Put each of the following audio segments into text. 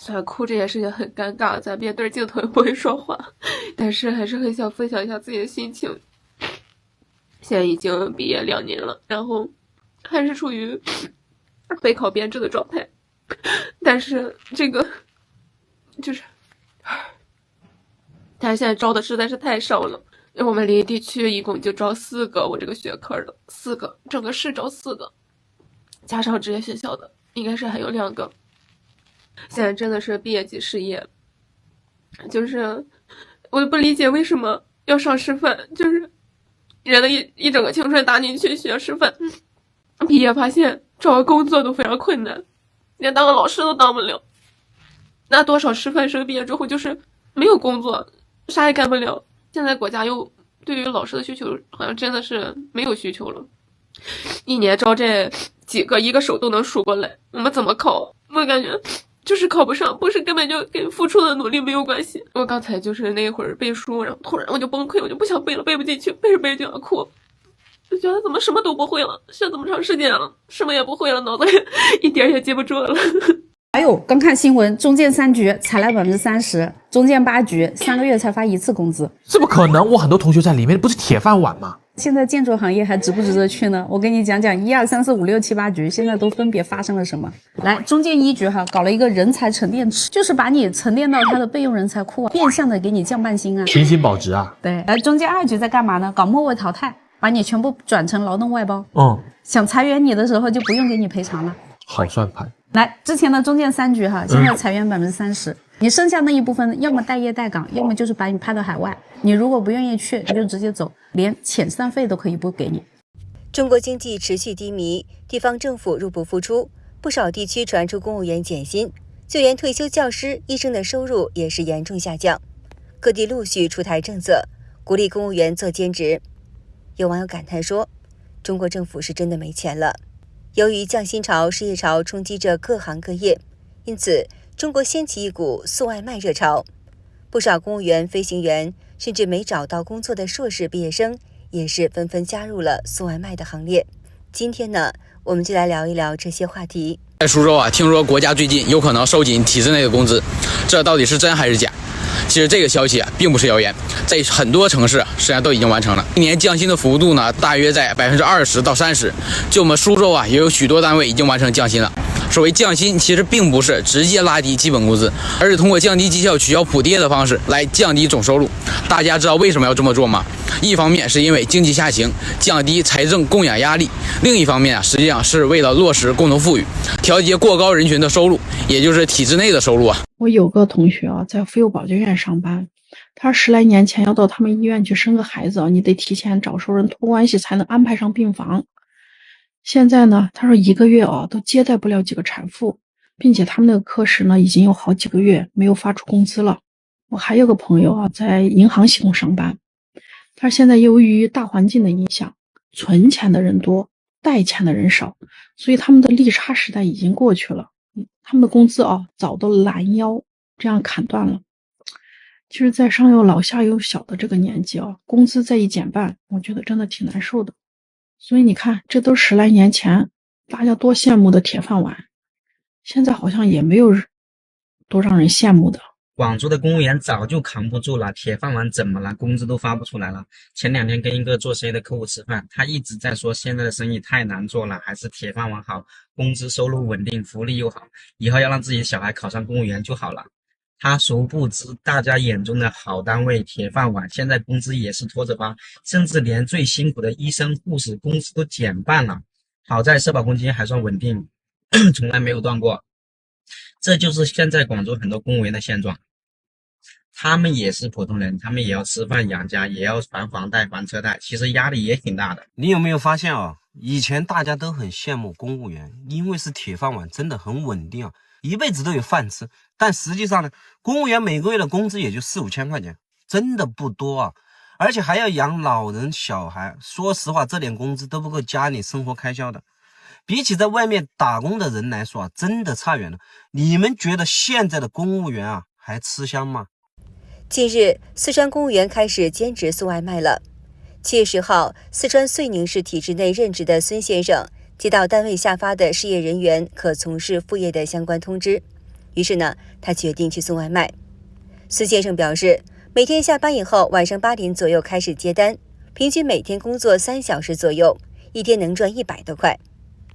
虽然哭着也是也很尴尬，咱面对镜头也不会说话，但是还是很想分享一下自己的心情。现在已经毕业2年了，然后还是处于备考编制的状态，但是这个就是但是现在招的实在是太少了，我们临沂地区一共就招4个我这个学科的，4个，整个市招4个，加上职业学校的应该是还有2个。现在真的是毕业即失业，就是我不理解为什么要上师范，就是人的一整个青春打进去学师范，毕业发现找个工作都非常困难，连当个老师都当不了。那多少师范生毕业之后就是没有工作，啥也干不了。现在国家又对于老师的需求好像真的是没有需求了，一年招这几个，一个手都能数过来，我们怎么考？我感觉就是考不上，不是根本就跟付出的努力没有关系。我刚才就是那会儿背书，然后突然我就崩溃，我就不想背了，背不进去，背着背着就要哭，就觉得怎么什么都不会了，学这么长时间了，什么也不会了，脑子里一点也记不住了。还有刚看新闻，中建3局才来30%，中建8局3个月才发1次工资，怎么可能？我很多同学在里面不是铁饭碗吗？现在建筑行业还值不值得去呢？我跟你讲讲1、2、3、4、5、6、7、8局现在都分别发生了什么。来，中建1局搞了一个人才沉淀池，就是把你沉淀到他的备用人才库，变相的给你降半薪啊，平薪保值啊。对，而中建2局在干嘛呢？搞末位淘汰，把你全部转成劳动外包。想裁员你的时候就不用给你赔偿了。好算盘。来，之前的中建3局现在裁员30%，你剩下那一部分要么待业待岗，要么就是把你派到海外。你如果不愿意去，你就直接走，连遣散费都可以不给你。中国经济持续低迷，地方政府入不敷出，不少地区传出公务员减薪，就连退休教师、医生的收入也是严重下降。各地陆续出台政策，鼓励公务员做兼职。有网友感叹说，中国政府是真的没钱了。由于降薪潮、失业潮冲击着各行各业，因此中国掀起一股送外卖热潮。不少公务员、飞行员，甚至没找到工作的硕士毕业生，也是纷纷加入了送外卖的行列。今天呢，我们就来聊一聊这些话题。在苏州听说国家最近有可能收紧体制内的工资，这到底是真还是假？其实这个消息并不是谣言，在很多城市实际上都已经完成了。一年降薪的幅度呢，大约在20%到30%。就我们苏州也有许多单位已经完成降薪了。所谓降薪，其实并不是直接拉低基本工资，而是通过降低绩效、取消补贴的方式来降低总收入。大家知道为什么要这么做吗？一方面是因为经济下行，降低财政供养压力；另一方面实际上是为了落实共同富裕，调节过高人群的收入，也就是体制内的收入。我有个同学在妇幼保健院上班，他10来年前要到他们医院去生个孩子，你得提前找熟人托关系才能安排上病房。现在呢，他说1个月都接待不了几个产妇，并且他们那个科室呢已经有好几个月没有发出工资了。我还有个朋友在银行系统上班，他说现在由于大环境的影响，存钱的人多，贷钱的人少，所以他们的利差时代已经过去了。他们的工资早都拦腰这样砍断了。其实在上有老下有小的这个年纪工资再一减半，我觉得真的挺难受的。所以你看，这都10来年前大家多羡慕的铁饭碗，现在好像也没有多让人羡慕的。广州的公务员早就扛不住了，铁饭碗怎么了？工资都发不出来了。前2天跟一个做生意的客户吃饭，他一直在说现在的生意太难做了，还是铁饭碗好，工资收入稳定，福利又好，以后要让自己的小孩考上公务员就好了。他殊不知大家眼中的好单位铁饭碗现在工资也是拖着发，甚至连最辛苦的医生护士工资都减半了。好在社保公积金还算稳定，从来没有断过。这就是现在广州很多公务员的现状。他们也是普通人，他们也要吃饭养家，也要还房贷还车贷，其实压力也挺大的。你有没有发现以前大家都很羡慕公务员，因为是铁饭碗，真的很稳定一辈子都有饭吃。但实际上呢，公务员每个月的工资也就4、5千块钱，真的不多而且还要养老人小孩，说实话这点工资都不够家里生活开销的。比起在外面打工的人来说真的差远了。你们觉得现在的公务员还吃香吗？近日，四川公务员开始兼职送外卖了。7月10号，四川遂宁市体制内任职的孙先生接到单位下发的失业人员可从事副业的相关通知，于是呢，他决定去送外卖。孙先生表示，每天下班以后，晚上8点左右开始接单，平均每天工作3小时左右，一天能赚100多块。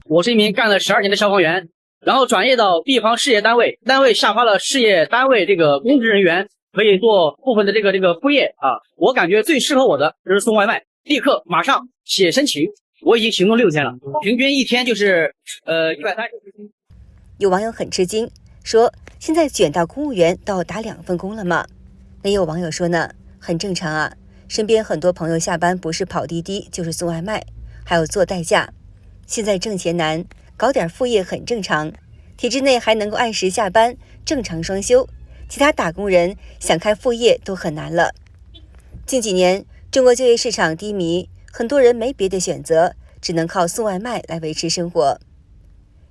我是一名干了12年的消防员，然后转业到地方事业单位，单位下发了事业单位这个公职人员可以做部分的这个副业啊。我感觉最适合我的就是送外卖，立刻马上写申请。我已经行动6天了，平均一天就是130。有网友很吃惊，说现在卷到公务员到打2份工了吗？也有网友说呢，很正常啊，身边很多朋友下班不是跑滴滴就是送外卖，还有做代驾。现在挣钱难，搞点副业很正常，体制内还能够按时下班，正常双休，其他打工人想开副业都很难了。近几年中国就业市场低迷，很多人没别的选择，只能靠送外卖来维持生活。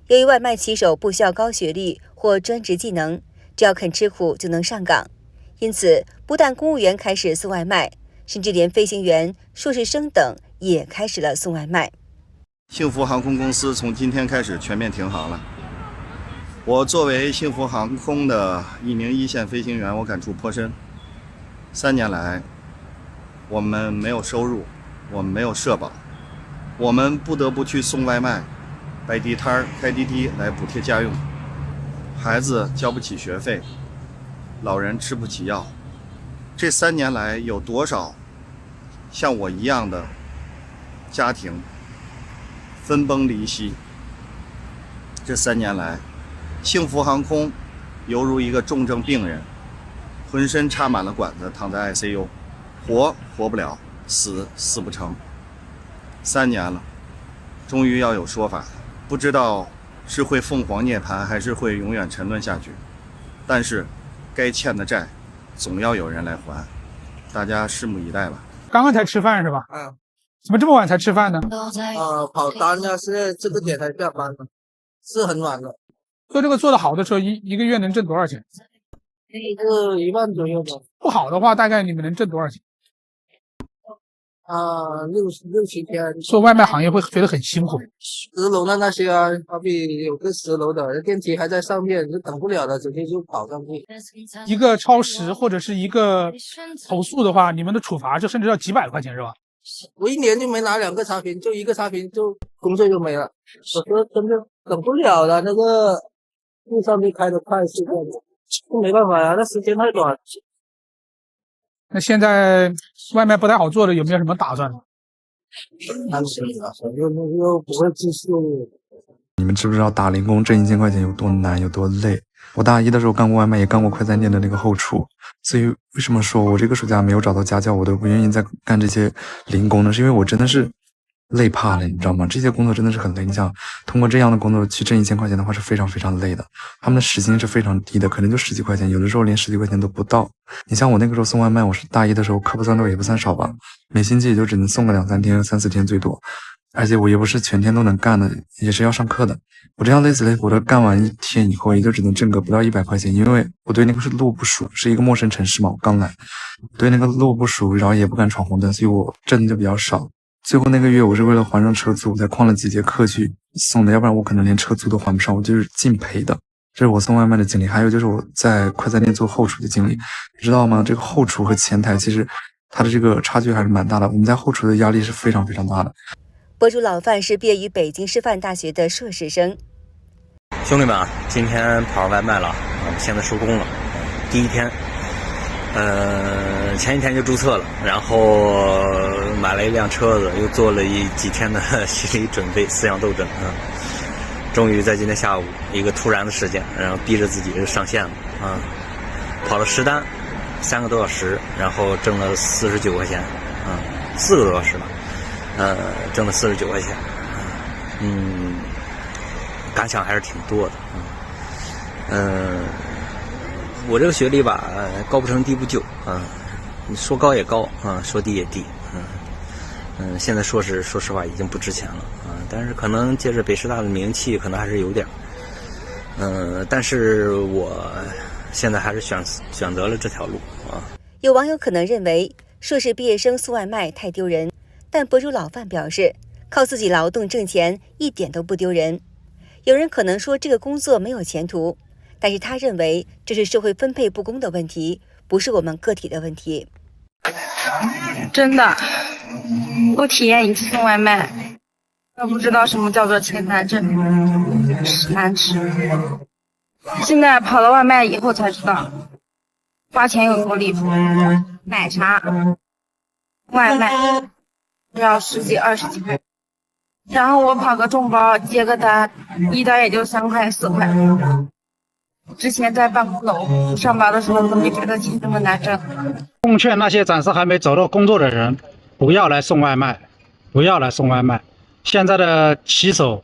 由于外卖骑手不需要高学历或专职技能，只要肯吃苦就能上岗，因此不但公务员开始送外卖，甚至连飞行员、硕士生等也开始了送外卖。幸福航空公司从今天开始全面停航了。我作为幸福航空的一名一线飞行员，我感触颇深。3年来，我们没有收入，我们没有社保，我们不得不去送外卖、摆地摊、开滴滴来补贴家用。孩子交不起学费，老人吃不起药。这3年来，有多少像我一样的家庭分崩离析？这3年来，幸福航空犹如一个重症病人，浑身插满了管子，躺在 ICU， 活不了，死不成。3年了，终于要有说法，不知道是会凤凰涅槃，还是会永远沉沦下去。但是，该欠的债，总要有人来还，大家拭目以待吧。刚刚才吃饭是吧？怎么这么晚才吃饭呢？跑单呀，现在这个点才下班呢，是很晚了。做这个做得好的时候，一个月能挣多少钱1万左右吧。不好的话，大概你们能挣多少钱？6、7天。做外卖行业会觉得很辛苦。10楼的那些啊，好比有个10楼的电梯还在上面，就等不了了，直接就跑上去。一个超时或者是一个投诉的话，你们的处罚就甚至要几百块钱是吧？我1年就没拿2个差评，就1个差评就工作就没了。我说真的等不了了，那个路上面开得快是这样的，就没办法呀，那时间太短。那现在外卖不太好做的，有没有什么打算呢？又不会继续。你们知不知道打零工挣1000块钱有多难有多累？我大一的时候干过外卖，也干过快餐店的那个后厨，所以为什么说我这个暑假没有找到家教，我都不愿意再干这些零工呢？是因为我真的是累怕了，你知道吗？这些工作真的是很累。你想通过这样的工作去挣1000块钱的话，是非常非常累的。他们的时薪是非常低的，可能就10几块钱，有的时候连10几块钱都不到。你像我那个时候送外卖，我是大一的时候，课不算多也不算少吧，每星期也就只能送个2、3天、3、4天最多。而且我也不是全天都能干的，也是要上课的。我这样累死累活的干完1天以后，也就只能挣个不到100块钱，因为我对那个路不熟，是一个陌生城市嘛，我刚来，对那个路不熟，然后也不敢闯红灯，所以我挣的就比较少。最后那个月我是为了还上车租，我才旷了几节课去送的，要不然我可能连车租都还不上，我就是净赔的。这是我送外卖的经历，还有就是我在快餐店做后厨的经历，你知道吗？这个后厨和前台其实它的这个差距还是蛮大的，我们在后厨的压力是非常非常大的。博主老范是毕业于北京师范大学的硕士生。兄弟们啊，今天跑外卖了，现在收工了，第1天，前1天就注册了，然后买了一辆车子，又做了几天的心理准备，思想斗争啊，终于在今天下午一个突然的事件，然后逼着自己上线了啊，跑了10单，3个多小时，然后挣了49块钱啊，4个多小时吧。挣了49块钱，感想还是挺多的，我这个学历吧，高不成低不就啊，你说高也高啊，说低也低，现在硕士说实话已经不值钱了啊，但是可能借着北师大的名气，可能还是有点，但是我现在还是选择了这条路啊。有网友可能认为硕士毕业生送外卖太丢人。但博主老范表示，靠自己劳动挣钱一点都不丢人。有人可能说这个工作没有前途，但是他认为这是社会分配不公的问题，不是我们个体的问题。真的，我体验一次送外卖，我不知道什么叫做钱难挣，难吃。现在跑了外卖以后才知道，花钱有多离谱。奶茶外卖要10几20几块，然后我跑个众包接个单，一单也就3块4块。之前在办公楼上班的时候都没觉得钱这么难挣。奉劝那些暂时还没找到工作的人，不要来送外卖，不要来送外卖。现在的骑手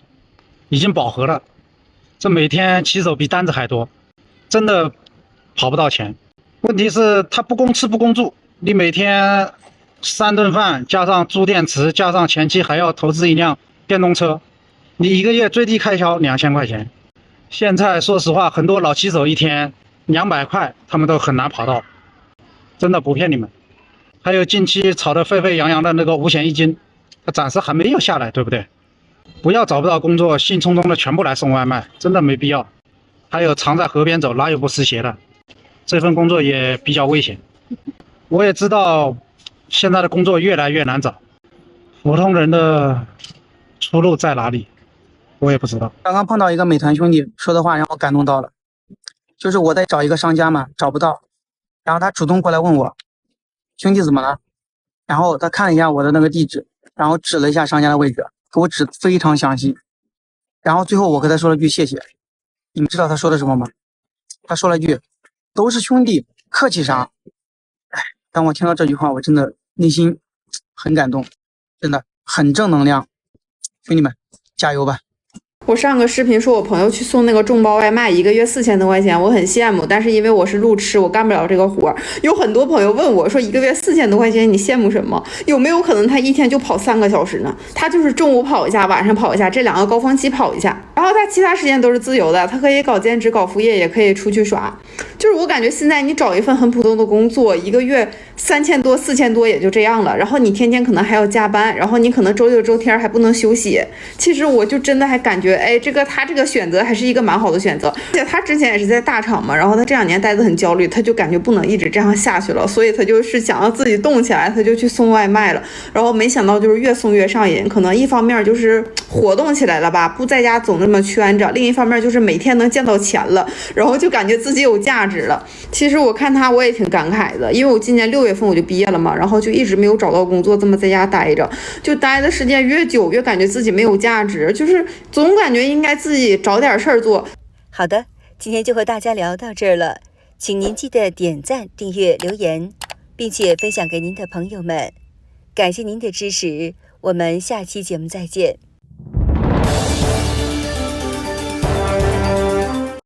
已经饱和了，这每天骑手比单子还多，真的跑不到钱。问题是他不供吃不供住，你每天3顿饭加上租电池，加上前期还要投资一辆电动车，你一个月最低开销2000块钱。现在说实话，很多老骑手一天200块他们都很难跑到，真的不骗你们。还有近期炒得沸沸扬扬的那个5险1金，它暂时还没有下来，对不对？不要找不到工作兴冲冲的全部来送外卖，真的没必要。还有常在河边走哪有不湿鞋的，这份工作也比较危险。我也知道现在的工作越来越难找，普通人的出路在哪里我也不知道。刚刚碰到一个美团兄弟说的话让我感动到了，就是我在找一个商家嘛，找不到，然后他主动过来问我兄弟怎么了，然后他看了一下我的那个地址，然后指了一下商家的位置，给我指非常详细，然后最后我跟他说了句谢谢。你们知道他说的什么吗？他说了句都是兄弟客气啥。当我听到这句话，我真的内心很感动，真的很正能量。兄弟们加油吧。我上个视频说我朋友去送那个众包外卖，一个月4000多块钱，我很羡慕，但是因为我是路痴，我干不了这个活。有很多朋友问我说，一个月4000多块钱，你羡慕什么？有没有可能他一天就跑3个小时呢？他就是中午跑一下，晚上跑一下，这2个高峰期跑一下，然后他其他时间都是自由的，他可以搞兼职、搞副业，也可以出去耍。就是我感觉现在你找一份很普通的工作，一个月3000多、4000多也就这样了，然后你天天可能还要加班，然后你可能周6周天还不能休息。其实我就真的还感觉，哎，他这个选择还是一个蛮好的选择。而且他之前也是在大厂嘛，然后他这2年待得很焦虑，他就感觉不能一直这样下去了，所以他就是想要自己动起来，他就去送外卖了。然后没想到就是越送越上瘾，可能一方面就是活动起来了吧，不在家总这么圈着，另一方面就是每天能见到钱了，然后就感觉自己有价值了。其实我看他我也挺感慨的，因为我今年6月份我就毕业了嘛，然后就一直没有找到工作，这么在家待着，就待的时间越久越感觉自己没有价值，就是总感觉应该自己找点事儿做。好的，今天就和大家聊到这儿了，请您记得点赞、订阅、留言，并且分享给您的朋友们。感谢您的支持，我们下期节目再见。